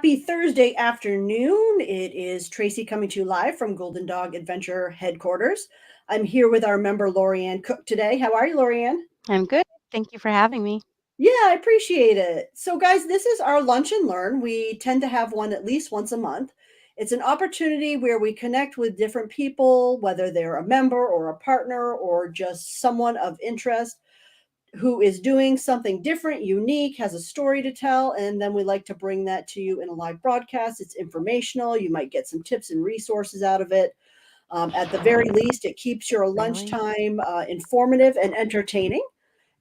Happy Thursday afternoon. It is Tracy coming to you live from Golden Dog Adventure headquarters. I'm here with our member Laurie-Anne Cook today. How are you, Laurie-Anne? I'm good. Thank you for having me. Yeah, I appreciate it. So, guys, this is our lunch and learn. We tend to have one at least once a month. It's an opportunity where we connect with different people, whether they're a member or a partner or just someone of interest who is doing something different, unique, has a story to tell, and then we like to bring that to you in a live broadcast. It's informational. You might get some tips and resources out of it. At the very least, it keeps your Really? lunchtime informative and entertaining.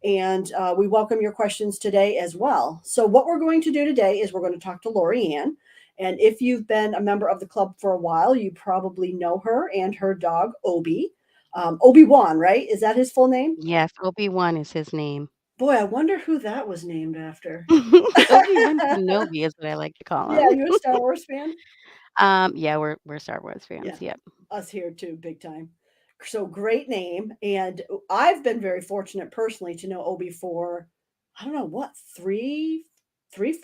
And we welcome your questions today as well. So, what we're going to do today is we're going to talk to Laurie-Anne. And if you've been a member of the club for a while, you probably know her and her dog, Obie. Obi-Wan, right? Is that his full name? Yes, Obi-Wan is his name. Boy, I wonder who that was named after. Obi-Wan Kenobi is what I like to call Yeah, him. you a Star Wars fan? Yeah, we're Star Wars Yeah, fans. Yep. us here too, big time. So great name, and I've been very fortunate personally to know Obi for I don't know what 3 years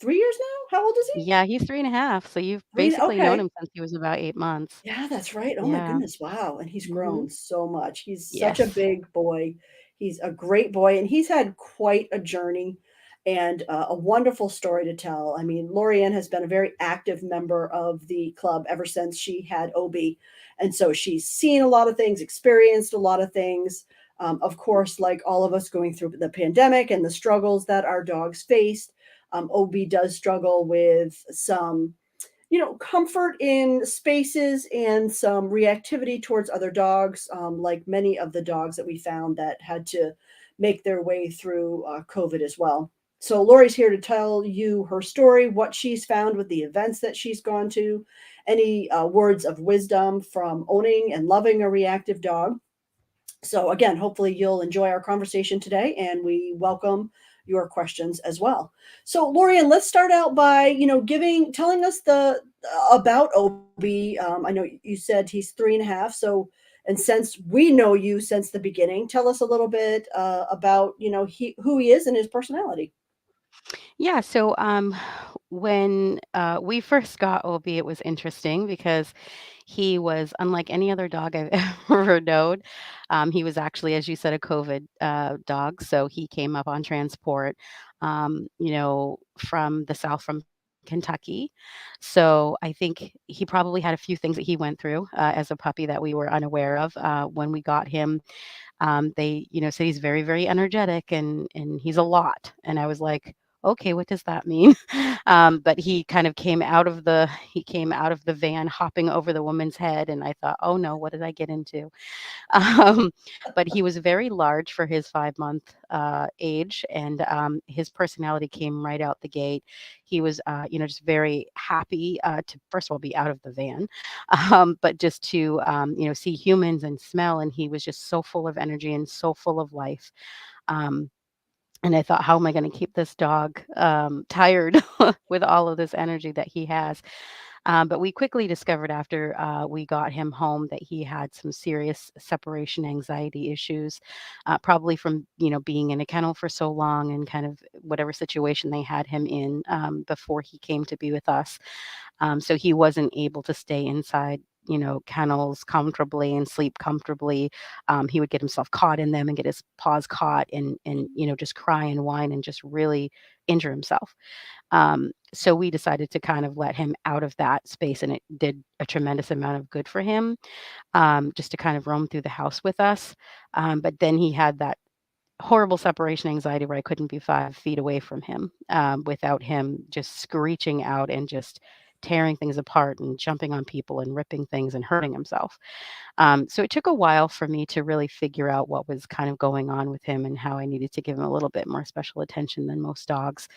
now. How old is he? Yeah, he's 3.5, so you've Three. basically known Okay, him since he was about 8 months. yeah, that's right. Oh my Yeah. goodness, wow! And he's Mhm. grown so much. He's such a Yes. big boy. He's a great boy, and he's had quite a journey and a wonderful story to tell. I mean, Lorianne has been a very active member of the club ever since she had Obie, and so she's seen a lot of things, experienced a lot of things. Of course, like all of us going through the pandemic and the struggles that our dogs faced, Obie does struggle with some comfort in spaces and some reactivity towards other dogs, like many of the dogs that we found that had to make their way through COVID as well. So, Lori's here to tell you her story, what she's found with the events that she's gone to, any words of wisdom from owning and loving a reactive dog. So again, hopefully you'll enjoy our conversation today and we welcome your questions as well. So Lorian, let's start out by, giving telling us the about Obie. I know you said he's 3.5. So and since we know you since the beginning, tell us a little bit about, who he is and his personality. Yeah, so when we first got Obi, it was interesting because he was unlike any other dog I've ever known. He was actually, as you said, a COVID dog. So he came up on transport, from the South, from Kentucky. So I think he probably had a few things that he went through as a puppy that we were unaware of when we got him. They, said he's very, very energetic and he's a lot. And I was like, okay, what does that mean? But he came out of the van hopping over the woman's head, and I thought, oh no, what did I get into? Um, but he was very large for his 5 month age, and his personality came right out the gate. He was, just very happy to first of all be out of the van, but just to see humans and smell, and he was just so full of energy and so full of life. Um, and I thought, how am I going to keep this dog tired with all of this energy that he has? But we quickly discovered after we got him home that he had some serious separation anxiety issues, probably from being in a kennel for so long and kind of whatever situation they had him in before he came to be with us. So he wasn't able to stay inside, kennels comfortably and sleep comfortably. He would get himself caught in them and get his paws caught and just cry and whine and just really injure himself. So we decided to kind of let him out of that space, and it did a tremendous amount of good for him, just to kind of roam through the house with us. But then he had that horrible separation anxiety where I couldn't be 5 feet away from him without him just screeching out and just tearing things apart and jumping on people and ripping things and hurting himself. So it took a while for me to really figure out what was kind of going on with him and how I needed to give him a little bit more special attention than most dogs.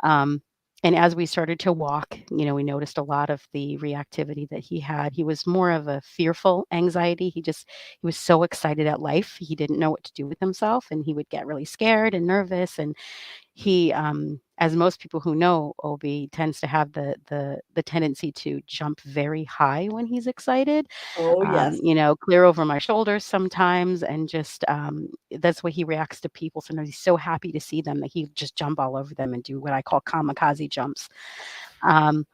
Um, and as we started to walk, we noticed a lot of the reactivity that he had. He was more of a fearful anxiety. He was so excited at life. He didn't know what to do with himself and he would get really scared and nervous. And he, as most people who know Obie, tends to have the tendency to jump very high when he's excited, Oh, yes. clear over my shoulders sometimes, and just that's why he reacts to people. Sometimes he's so happy to see them that he just jump all over them and do what I call kamikaze jumps. Um,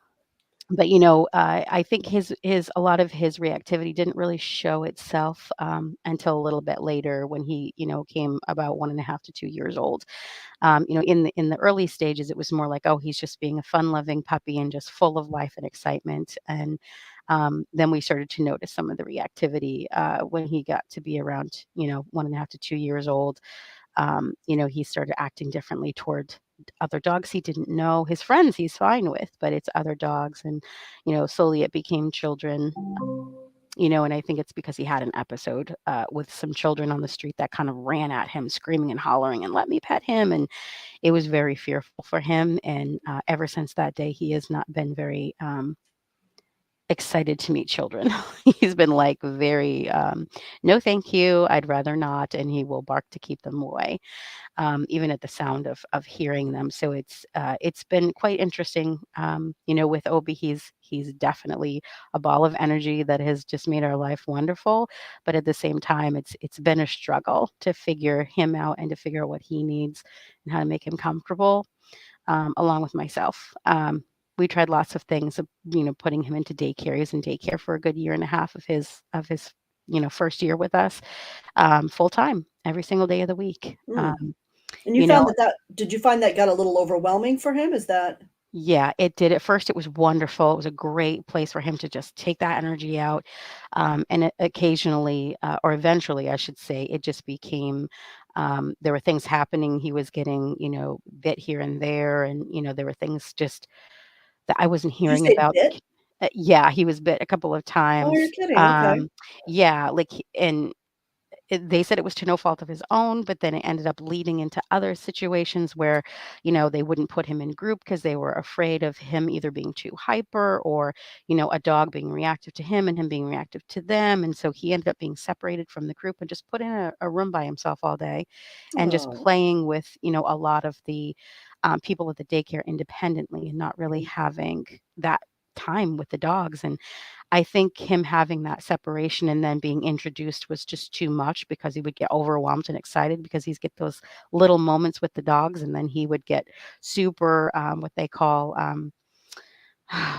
but I think his a lot of his reactivity didn't really show itself until a little bit later when he came about 1.5 to 2 years old. In the early stages, it was more like, oh, he's just being a fun-loving puppy and just full of life and excitement. And then we started to notice some of the reactivity when he got to be around 1.5 to 2 years old. He started acting differently toward other dogs he didn't know. His friends he's fine with, but it's other dogs, and slowly it became children. And I think it's because he had an episode with some children on the street that kind of ran at him, screaming and hollering, and let me pet him. And it was very fearful for him. And ever since that day, he has not been very excited to meet children. He's been like very, no, thank you. I'd rather not. And he will bark to keep them away, even at the sound of hearing them. So it's been quite interesting. With Obie, he's definitely a ball of energy that has just made our life wonderful. But at the same time, it's been a struggle to figure him out and to figure out what he needs and how to make him comfortable, along with myself. We tried lots of things, putting him into daycare. He was in daycare for a good year and a half of his first year with us, full time, every single day of the week. Mm. And you You found know, that did you find that got a little overwhelming for him? Is that yeah, it did. At first, it was wonderful. It was a great place for him to just take that energy out. And occasionally, or eventually, I should say, it just became, there were things happening. He was getting, bit here and there. And, there were things just that I wasn't did you hearing say about. bit? Yeah, he was bit a couple of Oh, you're times. kidding, okay. Yeah, like, and they said it was to no fault of his own, but then it ended up leading into other situations where, they wouldn't put him in group because they were afraid of him either being too hyper or, a dog being reactive to him and him being reactive to them. And so he ended up being separated from the group and just put in a room by himself all day and just Oh, playing with, a lot of the people at the daycare independently and not really right. having that time with the dogs. And I think him having that separation and then being introduced was just too much because he would get overwhelmed and excited because he's get those little moments with the dogs, and then he would get super, what they call,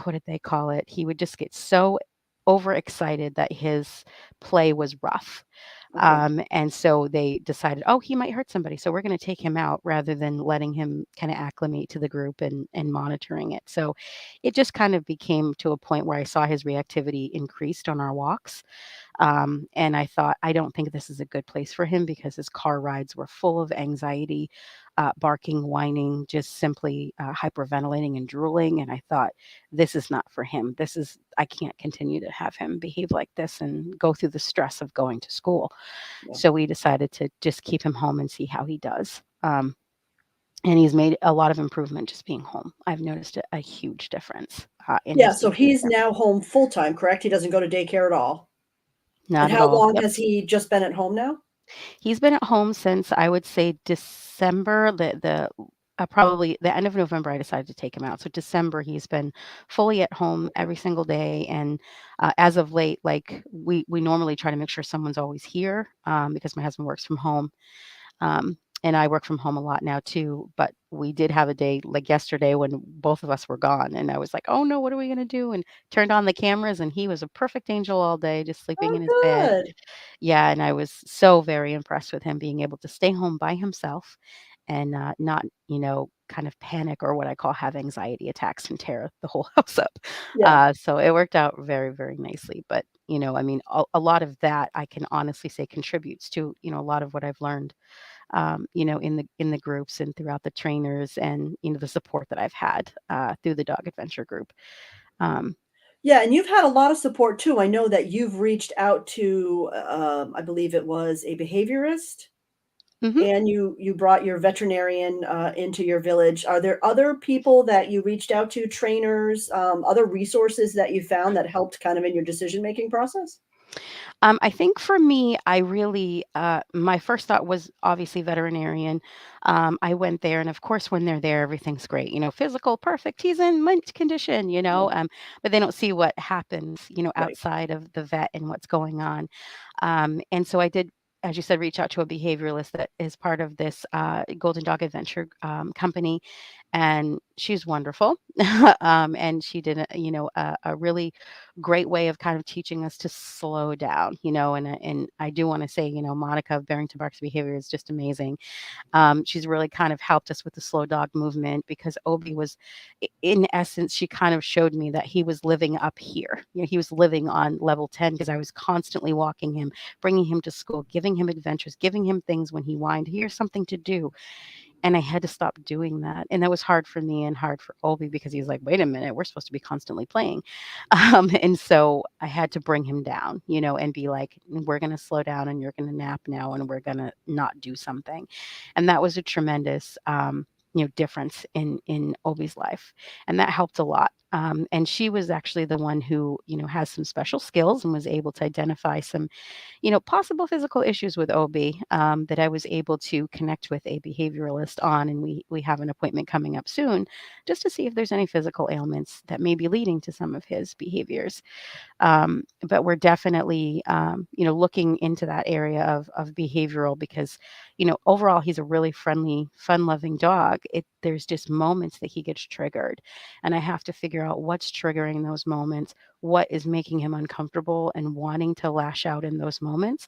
what did they call it? He would just get so overexcited that his play was rough. Okay. And so they decided, oh, he might hurt somebody. So we're going to take him out rather than letting him kind of acclimate to the group and monitoring it. So it just kind of became to a point where I saw his reactivity increased on our walks. And I thought, I don't think this is a good place for him because his car rides were full of anxiety, barking, whining, just simply hyperventilating and drooling. And I thought, this is not for him. I can't continue to have him behave like this and go through the stress of going to school. Yeah. So we decided to just keep him home and see how he does. And he's made a lot of improvement just being home. I've noticed a huge difference in Yeah, his so he's behavior. now home full-time, correct? He doesn't go to daycare at all? And Not at how all. long Yep. has he just been at home now? He's been at home since I would say December, probably the end of November, I decided to take him out. So December, he's been fully at home Okay. every single day. And as of late, like we normally try to make sure someone's always here because my husband works from home. And I work from home a lot now too, but we did have a day like yesterday when both of us were gone, and I was like, "Oh no, what are we gonna do?" And turned on the cameras, and he was a perfect angel all day, just sleeping Oh, in his bed. good. Yeah, and I was so very impressed with him being able to stay home by himself and not, kind of panic or what I call have anxiety attacks and tear the whole house up. Yeah. So it worked out very, very nicely. But, I mean, a lot of that I can honestly say contributes to, a lot of what I've learned, in the groups and throughout the trainers and, the support that I've had through the dog adventure group. Um, Yeah, and you've had a lot of support too. I know that you've reached out to, I believe it was a behaviorist, mhm. and you brought your veterinarian, into your village. Are there other people that you reached out to, trainers, other resources that you found that helped kind of in your decision-making process? I think for me, I really, my first thought was obviously veterinarian. I went there, and of course, when they're there, everything's great. Physical, perfect. He's in mint condition. Right, But they don't see what happens, right, outside of the vet and what's going on. And so I did, as you said, reach out to a behavioralist that is part of this Golden Dog Adventure company, and she's wonderful. And she did, a really great way of kind of teaching us to slow down. And I do want to say, Monica of Barrington Barks Behavior is just amazing. She's really kind of helped us with the slow dog movement because Obie was, in essence, she kind of showed me that he was living up here. He was living on level 10 because I was constantly walking him, bringing him to school, giving him adventures, giving him things when he whined, here's something to do. And I had to stop doing that. And that was hard for me and hard for Obie because he's like, wait a minute, we're supposed to be constantly playing. And so I had to bring him down, and be like, we're going to slow down and you're going to nap now and we're going to not do something. And that was a tremendous, difference in Obie's life. And that helped a lot. And she was actually the one who, has some special skills and was able to identify some possible physical issues with OB, that I was able to connect with a behavioralist on, and we have an appointment coming up soon, just to see if there's any physical ailments that may be leading to some of his behaviors. But we're definitely, looking into that area of behavioral because, overall he's a really friendly, fun-loving dog. There's just moments that he gets triggered, and I have to figure out what's triggering those moments, what is making him uncomfortable and wanting to lash out in those moments.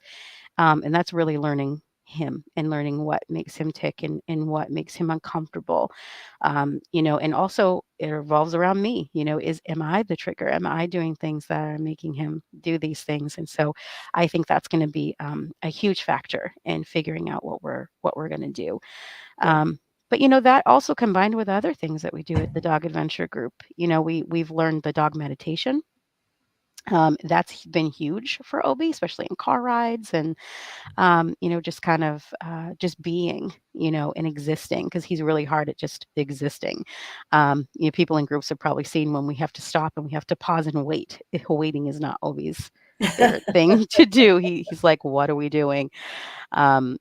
And that's really learning him and learning what makes him tick and what makes him uncomfortable. And also it revolves around me, am I the trigger? Am I doing things that are making him do these things? And so I think that's going to be a huge factor in figuring out what we're going to do. right. Um, but that also combined with other things that we do at the Dog Adventure Group, we've learned the dog meditation. That's been huge for Obie, especially in car rides and just kind of just being, and existing because he's really hard at just existing. People in groups have probably seen when we have to stop and we have to pause and wait. Waiting is not always favorite thing to do. He's like, what are we doing?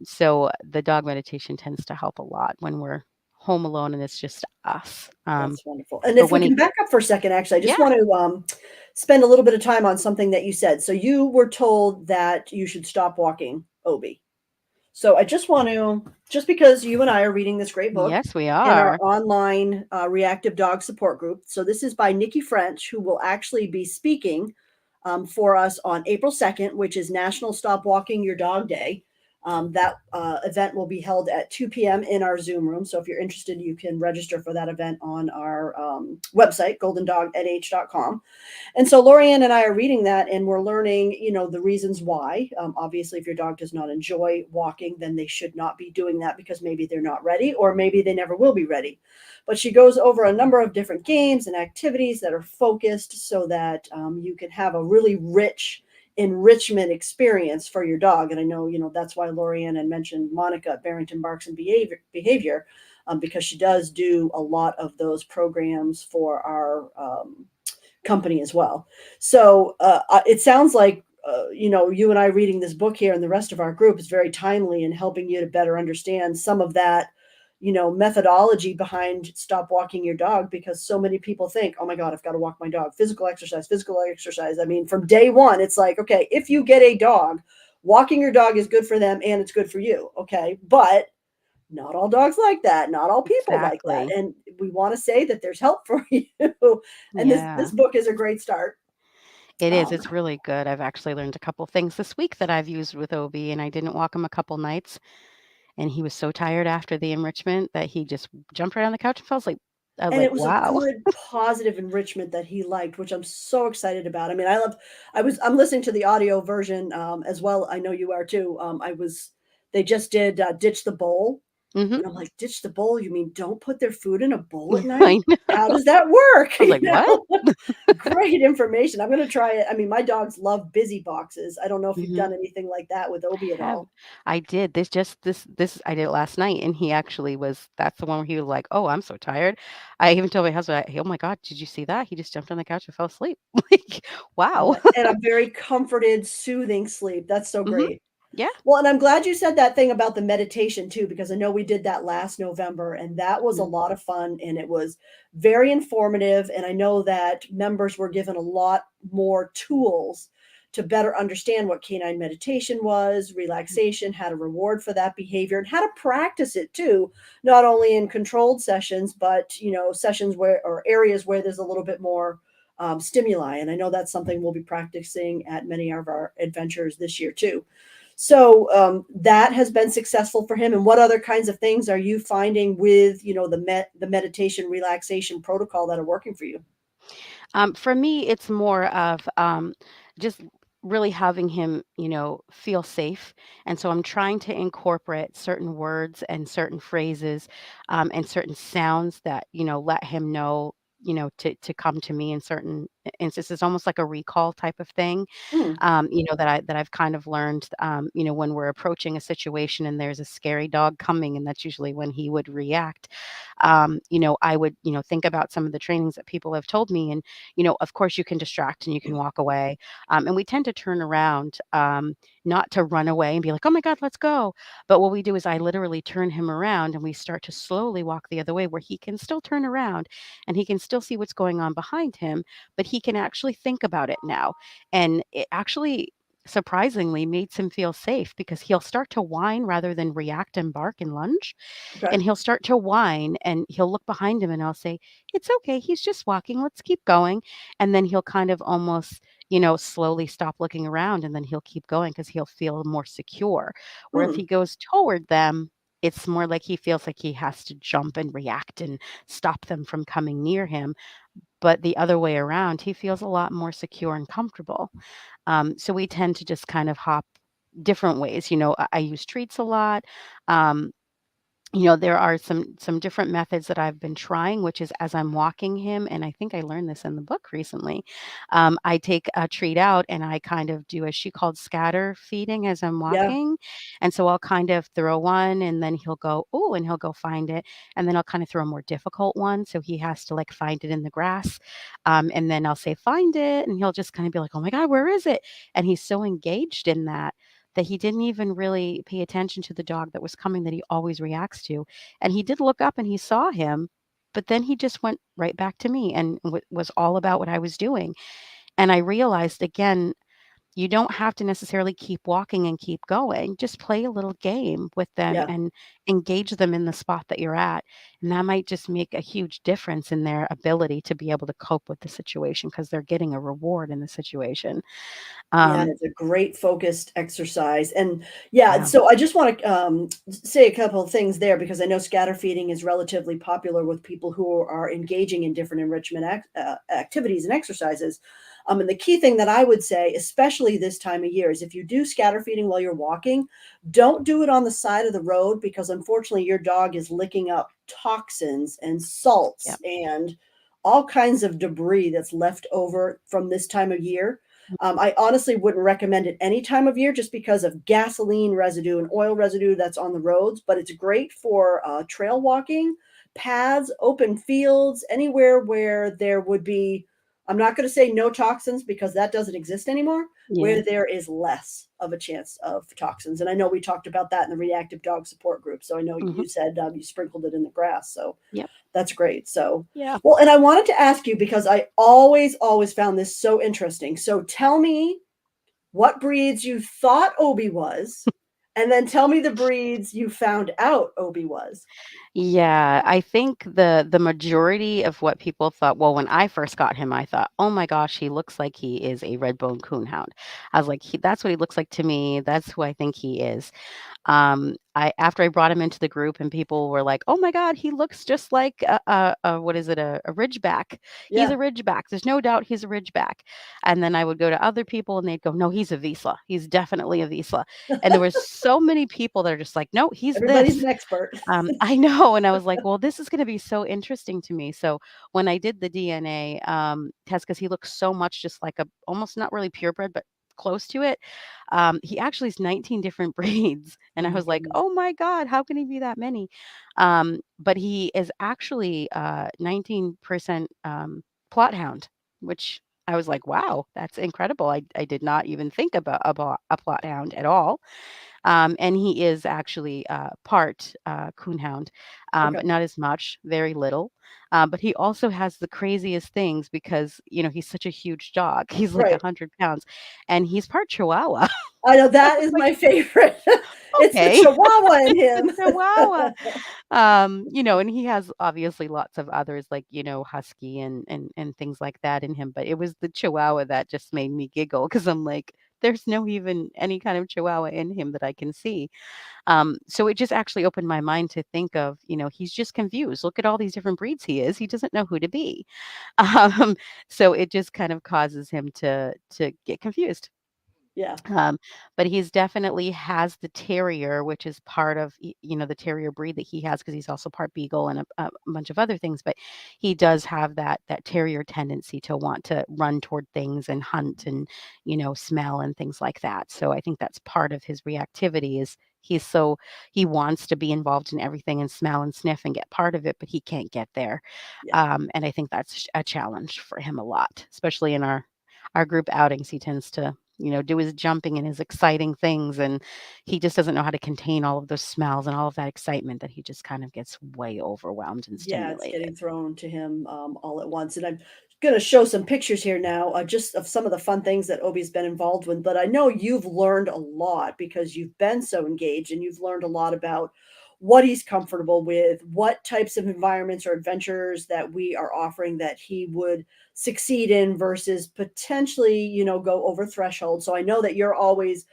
So the dog meditation tends to help a lot when we're home alone and it's just us. That's wonderful. And But if we when can he, back up for a second, actually, I just yeah, want to spend a little bit of time on something that you said. So you were told that you should stop walking Obie. So I just want to, just because you and I are reading this great book yes, we in our are. online reactive dog support group. So this is by Nikki French, who will actually be speaking for us on April 2nd, which is National Stop Walking Your Dog Day. That event will be held at 2 p.m. in our Zoom room. So if you're interested, you can register for that event on our website, goldendognh.com. And so Laurie-Anne and I are reading that and we're learning, the reasons why. Obviously, if your dog does not enjoy walking, then they should not be doing that because maybe they're not ready or maybe they never will be ready. But she goes over a number of different games and activities that are focused so that you can have a really rich enrichment experience for your dog. And I know, that's why Laurie-Anne had mentioned Monica at Barrington Barks and Behavior, because she does do a lot of those programs for our company as well. So it sounds like you and I reading this book here and the rest of our group is very timely in helping you to better understand some of that, methodology behind stop walking your dog because so many people think, oh my God, I've got to walk my dog. Physical exercise, physical exercise. I mean, from day one, it's like, okay, if you get a dog, walking your dog is good for them and it's good for you. Okay. But not all dogs like that. Not all people like that. Exactly. And we want to say that there's help for you. And this Yeah. book is a great start. It is, Um, it's really good. I've actually learned a couple things this week that I've used with Obie, and I didn't walk him a couple nights, and he was so tired after the enrichment that he just jumped right on the couch and fell asleep. I was and like, it was a "Wow." good positive enrichment that he liked, which I'm so excited about. I mean, I'm listening to the audio version as well. I know you are too. They just did Ditch the Bowl. Mhm. And I'm like, "Ditch the bowl? You mean don't put their food in a bowl at I night? know. How does that work?" I was like, "What?" Great information. I'm gonna try it. I mean, my dogs love busy boxes. I don't know if you've Mhm. done anything like that with Obie at Have all. I did. This I did it last night, and he actually was that's the one where he was like, "Oh, I'm so tired." I even told my husband, "Oh my god, did you see that? He just jumped on the couch and fell asleep." Like, wow. And a very comforted, soothing sleep. That's so Mhm. great. Yeah. Well, and I'm glad you said that thing about the meditation too, because I know we did that last November and that was a Mhm. lot of fun and it was very informative. And I know that members were given a lot more tools to better understand what canine meditation was, relaxation, how to reward for that behavior, and how to practice it too, not only in controlled sessions, but sessions where or areas where there's a little bit more stimuli. And I know that's something we'll be practicing at many of our adventures this year too. So that has been successful for him. And what other kinds of things are you finding with the meditation relaxation protocol that are working for you? For me, it's more of just really having him, feel safe. And so I'm trying to incorporate certain words and certain phrases and certain sounds that, let him know, to come to me in certain instances, almost like a recall type of thing. Mm, That I've kind of learned, when we're approaching a situation and there's a scary dog coming, and that's usually when he would react. I would, think about some of the trainings that people have told me, and of course, you can distract and you can walk away, and we tend to turn around, not to run away and be like, "Oh my God, let's go." But what we do is I literally turn him around and we start to slowly walk the other way, where he can still turn around and he can still see what's going on behind him, but he can actually think about it now. And it actually surprisingly makes him feel safe because he'll start to whine rather than react and bark and lunge. okay. And he'll start to whine and he'll look behind him and I'll say, "It's okay. He's just walking. Let's keep going." And then he'll kind of almost, slowly stop looking around and then he'll keep going because he'll feel more secure. Where if Mm, he goes toward them, it's more like he feels like he has to jump and react and stop them from coming near him. But the other way around, he feels a lot more secure and comfortable. So we tend to just kind of hop different ways. I use treats a lot. Um, there are some different methods that I've been trying, which is as I'm walking him, and I think I learned this in the book recently. I take a treat out and I kind of do a she called scatter feeding as I'm yeah. walking. And so I'll kind of throw one and then he'll go, "Oh," and he'll go find it. And then I'll kind of throw a more difficult one. So he has to like find it in the grass. And then I'll say, "Find it." And he'll just kind of be like, "Oh my God, where is it?" And he's so engaged in that he didn't even really pay attention to the dog that was coming that he always reacts to. And he did look up and he saw him, but then he just went right back to me and was all about what I was doing. And I realized again, you don't have to necessarily keep walking and keep going. Just play a little game with them Yeah. and engage them in the spot that you're at. And that might just make a huge difference in their ability to be able to cope with the situation because they're getting a reward in the situation. Yeah, Um, it's a great focused exercise. And yeah, yeah. so I just want to say a couple of things there because I know scatter feeding is relatively popular with people who are engaging in different enrichment activities and exercises. And the key thing that I would say, especially this time of year, is if you do scatter feeding while you're walking, don't do it on the side of the road because unfortunately your dog is licking up toxins and salts Yep. and all kinds of debris that's left over from this time of year. I honestly wouldn't recommend it any time of year just because of gasoline residue and oil residue that's on the roads, but it's great for trail walking, paths, open fields, anywhere where there would be, I'm not going to say no toxins because that doesn't exist anymore, Yeah. where there is less of a chance of toxins. And I know we talked about that in the reactive dog support group. So I know Mhm. you said you sprinkled it in the grass. So Yep. that's great. So, Yeah. well, and I wanted to ask you because I always found this so interesting. So tell me what breeds you thought Obie was, and then tell me the breeds you found out Obie was. Yeah, I think the majority of what people thought well, when I first got him, I thought, "Oh my gosh, he looks like he is a red-bone coonhound." I was like, "That's what he looks like to me. That's who I think he is." I after I brought him into the group and people were like, "Oh my god, he looks just like a what is it, a ridgeback. He's a Yeah. ridgeback. There's no doubt he's a ridgeback." And then I would go to other people and they'd go, "No, he's a Vizsla. He's definitely a Vizsla." And there was so many people that are just like, "No, he's Everybody's this." an expert. I know, and I was like, "Well, this is gonna be so interesting to me." So, when I did the DNA, test, because he looks so much just like a almost not really purebred, but close to it, he actually is 19 different breeds, and Oh I my was like, goodness. "Oh my god, how can he be that many?" But he is actually, 19%, Plot hound, which I was like, "Wow, that's incredible." I did not even think about a Plot hound at all. And he is actually part coonhound, Okay. but not as much, very little. But he also has the craziest things because he's such a huge dog. He's like Right. 100 pounds, and he's part Chihuahua. I know I that was is like, my favorite. It's the okay, Chihuahua in it's a him. Chihuahua. And he has obviously lots of others like husky and things like that in him. But it was the Chihuahua that just made me giggle because I'm like, there's no even any kind of Chihuahua in him that I can see. So it just actually opened my mind to think of, he's just confused. Look at all these different breeds he is. He doesn't know who to be. Um, so it just kind of causes him to get confused. Yeah. Um, but he's definitely has the terrier, which is part of the terrier breed that he has because he's also part beagle and a bunch of other things. But he does have that terrier tendency to want to run toward things and hunt and smell and things like that. So I think that's part of his reactivity is he wants to be involved in everything and smell and sniff and get part of it, but he can't get there. Yeah. And I think that's a challenge for him a lot, especially in our group outings. He tends to do his jumping and his exciting things. And he just doesn't know how to contain all of those smells and all of that excitement that he just kind of gets way overwhelmed and Yeah, it's stimulated. getting thrown to him, all at once, and I'm gonna show some pictures here now, just of some of the fun things that Obi's been involved with, but I know you've learned a lot because you've been so engaged and you've learned a lot about what he's comfortable with, what types of environments or adventures that we are offering that he would succeed in versus potentially, go over threshold. So I know that you're always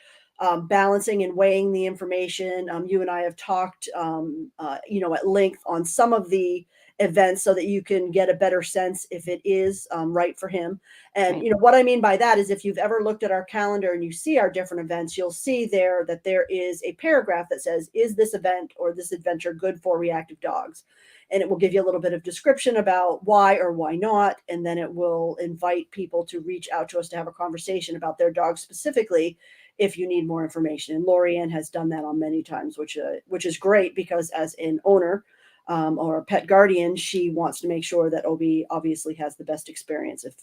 balancing and weighing the information. You and I have talked, at length on some of the events so that you can get a better sense if it is right for him. And Right. what I mean by that is if you've ever looked at our calendar and you see our different events, you'll see there that there is a paragraph that says, "Is this event or this adventure good for reactive dogs?" And it will give you a little bit of description about why or why not, and then it will invite people to reach out to us to have a conversation about their dog specifically if you need more information. And Laurie-Anne has done that on many times, which is great because as an owner or a pet guardian, she wants to make sure that Obie obviously has the best experience. If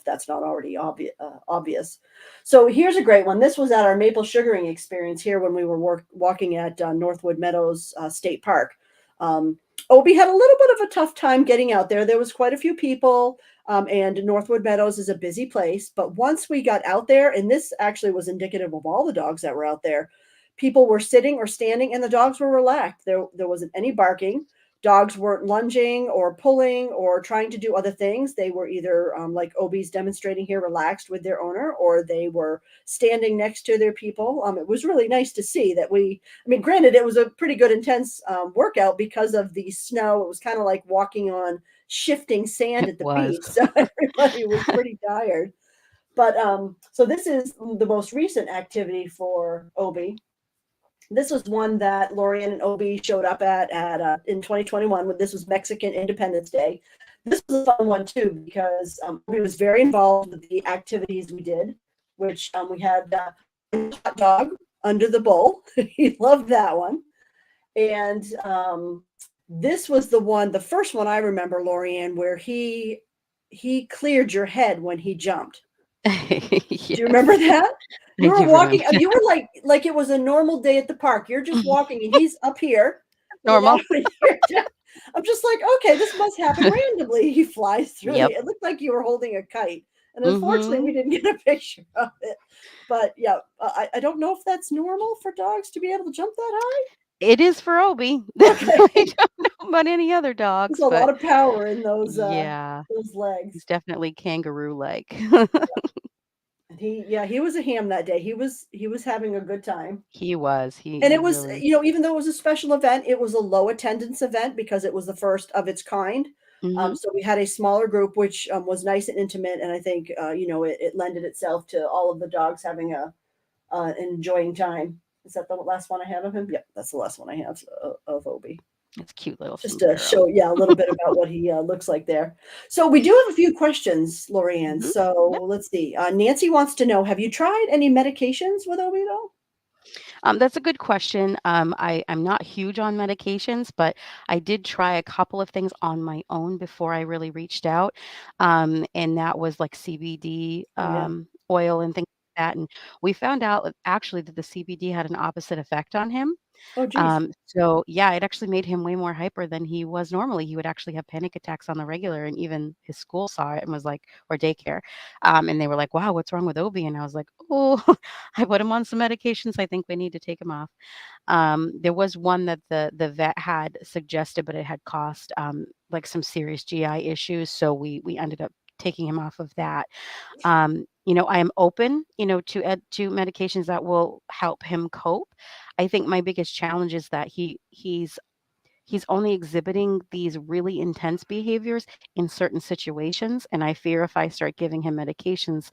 that's not already obvious. So here's a great one. This was at our maple sugaring experience here when we were walking at Northwood Meadows State Park. Um, Obie had a little bit of a tough time getting out there. There was quite a few people, and Northwood Meadows is a busy place. But once we got out there, and this actually was indicative of all the dogs that were out there, people were sitting or standing, and the dogs were relaxed. There wasn't any barking. Dogs weren't lunging or pulling or trying to do other things. They were either, like Obie's demonstrating here, relaxed with their owner, or they were standing next to their people. It was really nice to see that I mean, granted, it was a pretty good intense workout because of the snow. It was kind of like walking on shifting sand It at the was. beach. So everybody was pretty tired. But so this is the most recent activity for Obie. This was one that Laurie-Anne and Obie showed up at in 2021 when this was Mexican Independence Day. This was a fun one too because Obie was very involved with the activities we did, which we had hot dog under the bowl. He loved that one. And this was the first one I remember, Laurie-Anne, where he cleared your head when he jumped. Do you remember Yes, that? I You were do remember walking, you were like it was a normal day at the park. You're just that. walking and he's up here, Normal. and I'm just like, okay, this must happen randomly. He flies through the, Yep. it looked like you were holding a kite. And unfortunately, we Mhm. didn't get a picture of it. But yeah, I don't know if that's normal for dogs to be able to jump that It is for Obie. high. I Okay. don't know about any other There's dogs, a but lot of power in yeah, those he's legs. definitely kangaroo-like. And he was a ham that day. He was having a good time. He was. He And he it was, really. even though it was a special event, it was a low attendance event because it was the first of its kind. Mhm. So we had a smaller group, which was nice and intimate, and I think it lended itself to all of the dogs having a enjoying time. Is that the last one I have of him? Yep, that's the last one I have of Obie. It's a cute little Just to sombrero. show, yeah, a little bit about what he looks like there. So we do have a few questions, Lorianne. Mhm. So Yep. let's see. Nancy wants to know: have you tried any medications with Obie at all? That's a good question. I'm not huge on medications, but I did try a couple of things on my own before I really reached out. And that was like CBD Oh yeah. oil and things like that. And we found out actually that the CBD had an opposite effect on him. Oh geez. So yeah, it actually made him way more hyper than he was normally. He would actually have panic attacks on the regular, and even his school saw it and was like, or daycare, and they were like, "Wow, what's wrong with Obi?" And I was like, "Oh, I put him on some medications. I think we need to take him off." There was one that the vet had suggested, but it had cost like some serious GI issues, so we ended up taking him off of that. I am open, to medications that will help him cope. I think my biggest challenge is that he's only exhibiting these really intense behaviors in certain situations, and I fear if I start giving him medications,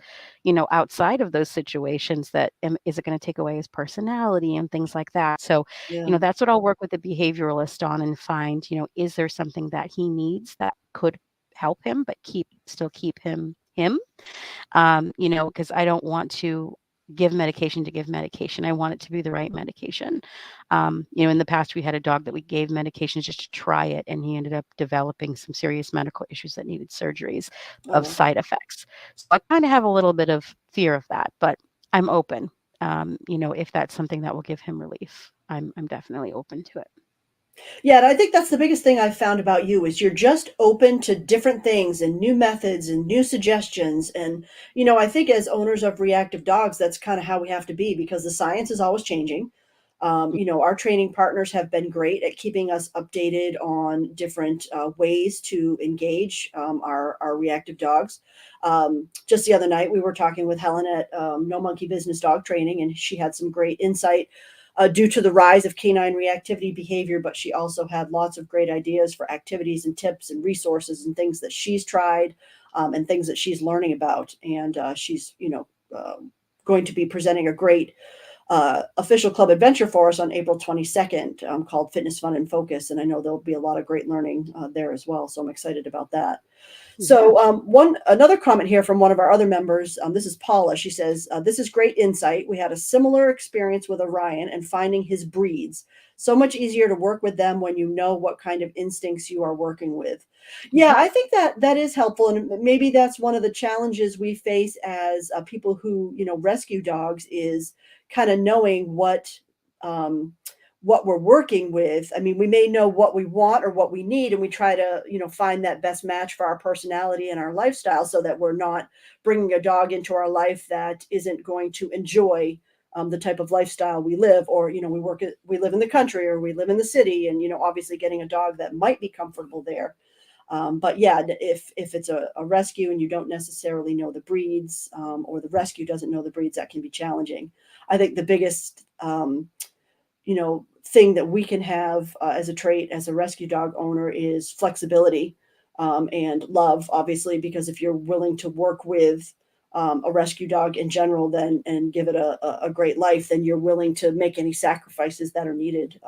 outside of those situations, that is it going to take away his personality and things like that. So, Yeah. that's what I'll work with the behavioralist on and find, is there something that he needs that could help him but keep him him? Because I don't want to give medication to give medication. I want it to be the right medication. In the past, we had a dog that we gave medications just to try it, and he ended up developing some serious medical issues that needed surgeries Oh of well. side effects. So I kind of have a little bit of fear of that, but I'm open. If that's something that will give him relief, I'm definitely open to it. Yeah, and I think that's the biggest thing I've found about you is you're just open to different things and new methods and new suggestions. And, I think as owners of reactive dogs, that's kind of how we have to be because the science is always changing. Our training partners have been great at keeping us updated on different ways to engage our reactive dogs. Just the other night, we were talking with Helen at No Monkey Business Dog Training, and she had some great insight due to the rise of canine reactivity behavior, but she also had lots of great ideas for activities and tips and resources and things that she's tried and things that she's learning about. And she's, going to be presenting a great official club adventure for us on April 22nd called Fitness, Fun, and Focus. And I know there'll be a lot of great learning there as well. So I'm excited about that. Yeah. So, one another comment here from one of our other members. This is Paula. She says, "This is great insight. We had a similar experience with Orion and finding his breeds. So much easier to work with them when you know what kind of instincts you are working with." Yeah, Hmm. I think that is helpful, and maybe that's one of the challenges we face as people who rescue dogs is kind of knowing um, what we're working with. I mean, we may know what we want or what we need, and we try to, find that best match for our personality and our lifestyle so that we're not bringing a dog into our life that isn't going to enjoy the type of lifestyle we live. Or, we live in the country or we live in the city, and, obviously getting a dog that might be comfortable there. But yeah, if it's a rescue and you don't necessarily know the breeds, or the rescue doesn't know the breeds, that can be challenging. I think the biggest thing that we can have as a trait as a rescue dog owner is flexibility and love, obviously, because if you're willing to work with a rescue dog in general, then and give it a great life, then you're willing to make any sacrifices that are needed.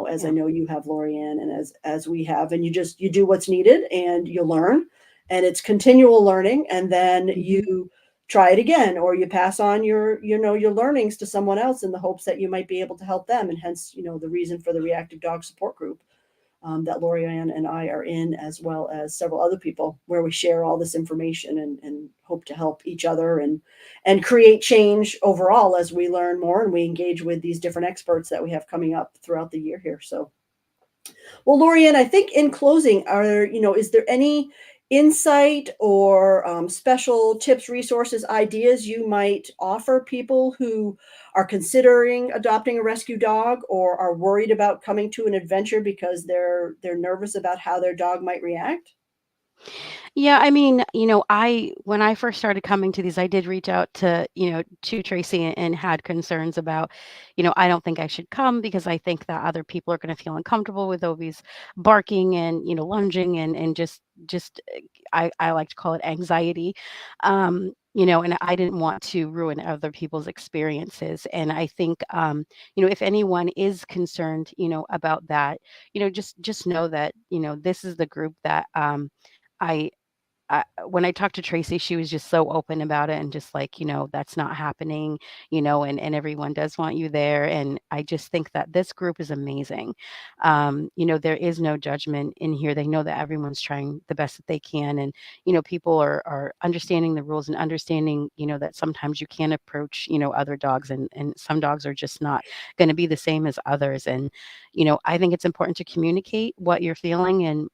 As I Yeah. know you have, Lorianne, and as we have, and you do what's needed and you learn, and it's continual learning, and then Hmm. you try it again, or you pass on your learnings to someone else in the hopes that you might be able to help them. And hence, the reason for the reactive dog support group that Laurie-Anne and I are in, as well as several other people, where we share all this information and hope to help each other and create change overall as we learn more and we engage with these different experts that we have coming up throughout the year here. So, well, Lorianne, I think in closing, is there any insight or special tips, resources, ideas you might offer people who are considering adopting a rescue dog or are worried about coming to an adventure because they're nervous about how their dog might react? Yeah, I mean, I when I first started coming to these, I did reach out to, to Tracy and had concerns about, I don't think I should come because I think that other people are going to feel uncomfortable with Obie's barking and, lunging and just I like to call it anxiety. And I didn't want to ruin other people's experiences. And I think if anyone is concerned, about that, just know that, this is the group that I when I talked to Tracy, she was just so open about it and just like, that's not happening, and everyone does want you there. And I just think that this group is amazing. There is no judgment in here. They know that everyone's trying the best that they can. And, people are understanding the rules and understanding, that sometimes you can't approach, other dogs and some dogs are just not going to be the same as others. And, I think it's important to communicate what you're feeling and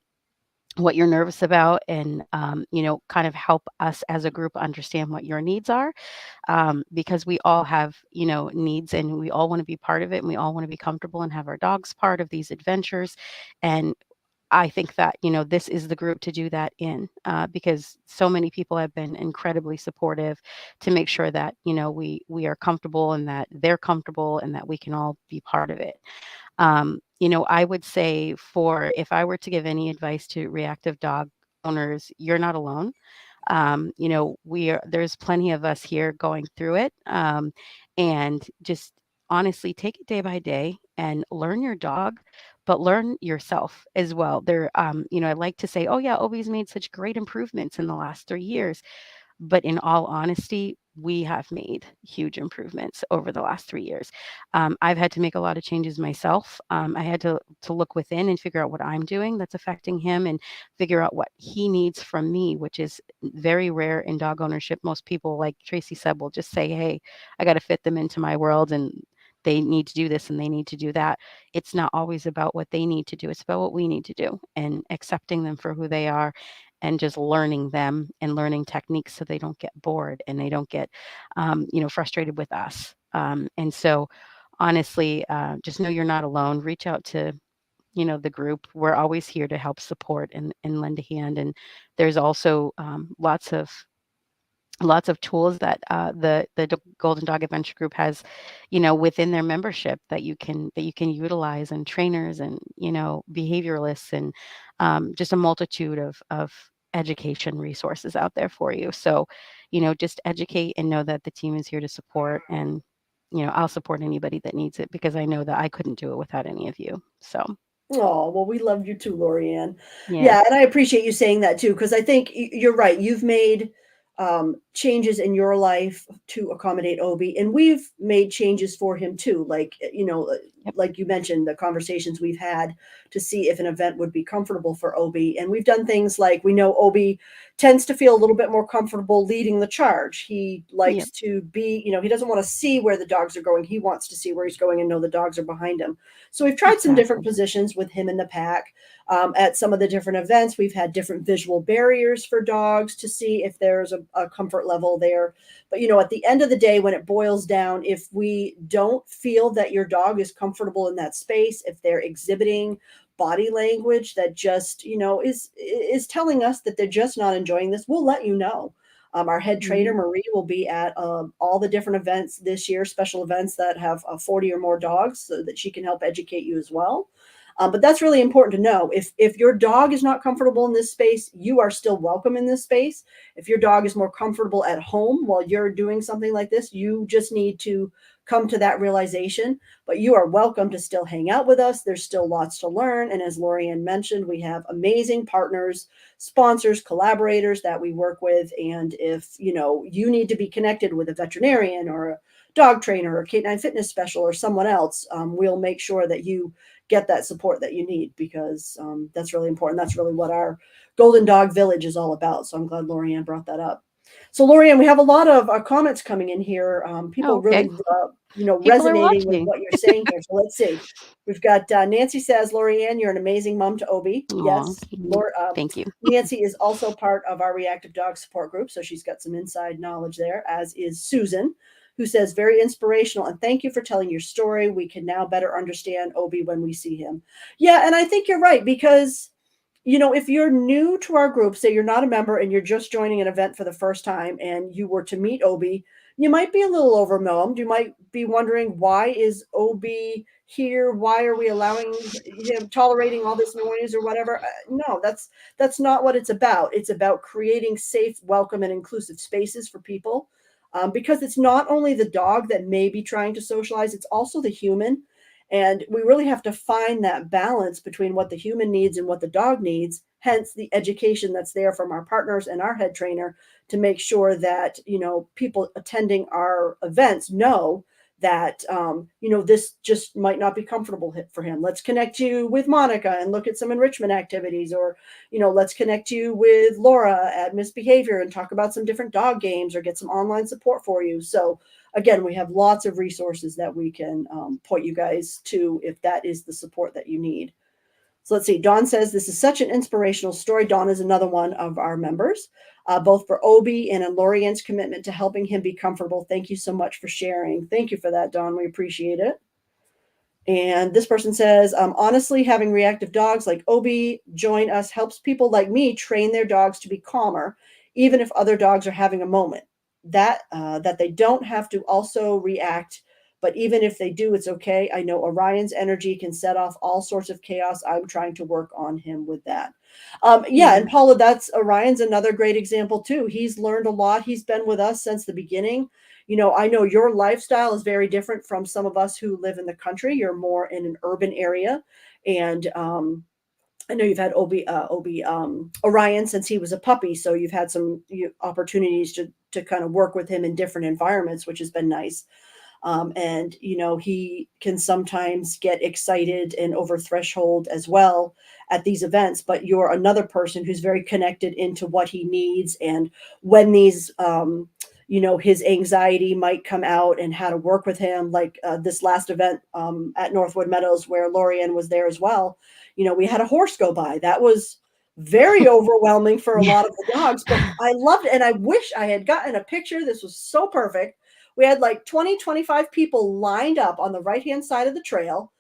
what you're nervous about and kind of help us as a group understand what your needs are, because we all have needs and we all want to be part of it and we all want to be comfortable and have our dogs part of these adventures. And I think that this is the group to do that in, because so many people have been incredibly supportive to make sure that we are comfortable and that they're comfortable and that we can all be part of it. I would say, for if I were to give any advice to reactive dog owners, you're not alone. There's plenty of us here going through it. And just honestly take it day by day and learn your dog, but learn yourself as well. I like to say, oh yeah, Obie's made such great improvements in the last 3 years. But in all honesty, we have made huge improvements over the last 3 years. I've had to make a lot of changes myself. I had to look within and figure out what I'm doing that's affecting him and figure out what he needs from me, which is very rare in dog ownership. Most people, like Tracy said, will just say, hey, I got to fit them into my world and they need to do this and they need to do that. It's not always about what they need to do. It's about what we need to do and accepting them for who they are and just learning them and learning techniques so they don't get bored and they don't get frustrated with us. And so honestly, just know you're not alone. Reach out to the group. We're always here to help support and lend a hand. And there's also lots of tools that Golden Dog Adventure Group has, within their membership that you can utilize, and trainers and behavioralists and just a multitude of education resources out there for you. So, just educate and know that the team is here to support, and I'll support anybody that needs it because I know that I couldn't do it without any of you. So Oh, well, we love you too, Laurie-Anne. yeah, Yeah, and I appreciate you saying that too, because I think you're right. You've made changes in your life to accommodate Obie, and we've made changes for him too. yep, Like you mentioned, the conversations we've had to see if an event would be comfortable for Obie, and we've done things like we know Obie tends to feel a little bit more comfortable leading the charge. He yep, likes to be, he doesn't want to see where the dogs are going. He wants to see where he's going and know the dogs are behind him. So we've tried some different exactly. positions with him in the pack. At some of the different events, we've had different visual barriers for dogs to see if there's a comfort level there. But at the end of the day, when it boils down, if we don't feel that your dog is comfortable in that space, if they're exhibiting body language that just is telling us that they're just not enjoying this, we'll let you know. Our head trainer Hmm. Marie will be at all the different events this year, special events that have 40 or more dogs, so that she can help educate you as well. But that's really important to know. If your dog is not comfortable in this space, you are still welcome in this space. If your dog is more comfortable at home while you're doing something like this, you just need to come to that realization. But you are welcome to still hang out with us. There's still lots to learn. And as Laurie-Anne mentioned, we have amazing partners, sponsors, collaborators that we work with. And if you need to be connected with a veterinarian or a dog trainer or a canine fitness special or someone else, we'll make sure that you get that support that you need, because that's really important. That's really what our Golden Dog Village is all about. So I'm glad Laurie-Anne brought that up. So Laurie-Anne, we have a lot of comments coming in here. Oh, People okay. really, People are resonating with watching. what you're saying here. So let's see. We've got Nancy says, Laurie-Anne, you're an amazing mom to Obie. Aw, Yes. Laura, thank you. Nancy is also part of our reactive dog support group. So she's got some inside knowledge there, as is Susan, who says, very inspirational. And thank you for telling your story. We can now better understand Obie when we see him. Yeah. And I think you're right, because if you're new to our group, say you're not a member and you're just joining an event for the first time and you were to meet Obie, you might be a little overwhelmed. You might be wondering, why is Obie here? Why are we allowing him, tolerating all this noise or whatever? No, that's not what it's about. It's about creating safe, welcome, and inclusive spaces for people. Because it's not only the dog that may be trying to socialize, it's also the human. And we really have to find that balance between what the human needs and what the dog needs, hence the education that's there from our partners and our head trainer to make sure that, people attending our events know that, this just might not be comfortable for him. Let's connect you with Monica and look at some enrichment activities, or, let's connect you with Laura at Misbehavior and talk about some different dog games or get some online support for you. So, again, we have lots of resources that we can point you guys to if that is the support that you need. So let's see. Dawn says, this is such an inspirational story. Dawn is another one of our members, both for Obie and in Laurie-Anne's commitment to helping him be comfortable. Thank you so much for sharing. Thank you for that, Dawn. We appreciate it. And this person says, honestly, having reactive dogs like Obie join us helps people like me train their dogs to be calmer, even if other dogs are having a moment. That they don't have to also react, but even if they do, it's okay. I know Orion's energy can set off all sorts of chaos. I'm trying to work on him with that. Yeah, and Mm. Paula, that's Orion's another great example too. He's learned a lot. He's been with us since the beginning. I know your lifestyle is very different from some of us who live in the country. You're more in an urban area, and I know you've had Orion since he was a puppy, so you've had some opportunities to kind of work with him in different environments, which has been nice. And he can sometimes get excited and over threshold as well at these events, but you're another person who's very connected into what he needs and when these his anxiety might come out and how to work with him, like this last event at Northwood Meadows where Laurie-Anne was there as well. We had a horse go by. That was very overwhelming for a Yeah. lot of the dogs, but I loved it, and I wish I had gotten a picture. This was so perfect. We had like 20, 25 people lined up on the right-hand side of the trail.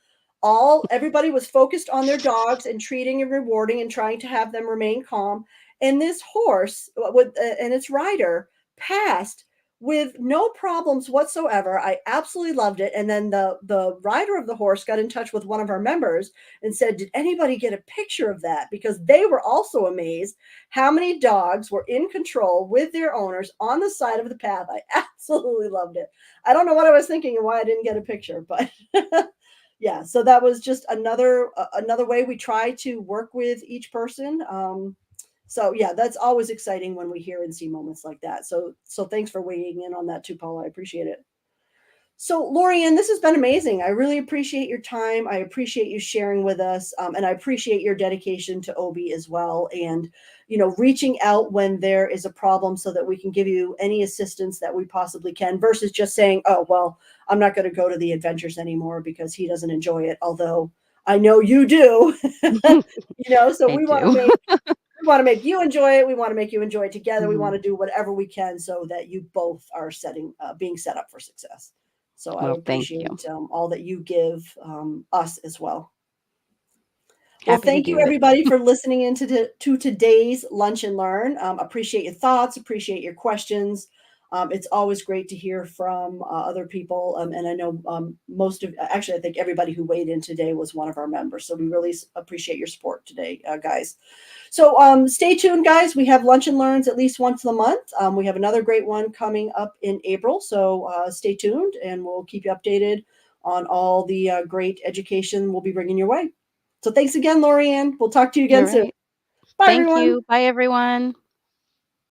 Everybody was focused on their dogs and treating and rewarding and trying to have them remain calm. And this horse and its rider passed with no problems whatsoever. I absolutely loved it. And then the rider of the horse got in touch with one of our members and said, did anybody get a picture of that? Because they were also amazed how many dogs were in control with their owners on the side of the path. I absolutely loved it. I don't know what I was thinking and why I didn't get a picture, but yeah, so that was just another way we try to work with each person. So yeah, that's always exciting when we hear and see moments like that. So thanks for weighing in on that too, Paula. I appreciate it. So, Laurie-Anne, this has been amazing. I really appreciate your time. I appreciate you sharing with us, and I appreciate your dedication to Obie as well. And reaching out when there is a problem so that we can give you any assistance that we possibly can, versus just saying, "Oh, well, I'm not going to go to the adventures anymore because he doesn't enjoy it." Although I know you do. So I we want to do. make you enjoy it. We want to make you enjoy it together. We want Mhm. to do whatever we can so that you both are being set up for success. So I Well, thank you. appreciate all that you give us as well. Well, Happy to thank you do it. everybody for listening to today's Lunch and Learn. Appreciate your thoughts, appreciate your questions. It's always great to hear from other people. And I know actually, I think everybody who weighed in today was one of our members. So we really appreciate your support today, guys. So stay tuned, guys. We have Lunch and Learns at least once a month. We have another great one coming up in April. So stay tuned and we'll keep you updated on all the great education we'll be bringing your way. So thanks again, Laurie-Anne. We'll talk to you All again soon. right. Bye, Thank everyone. you. Bye, everyone.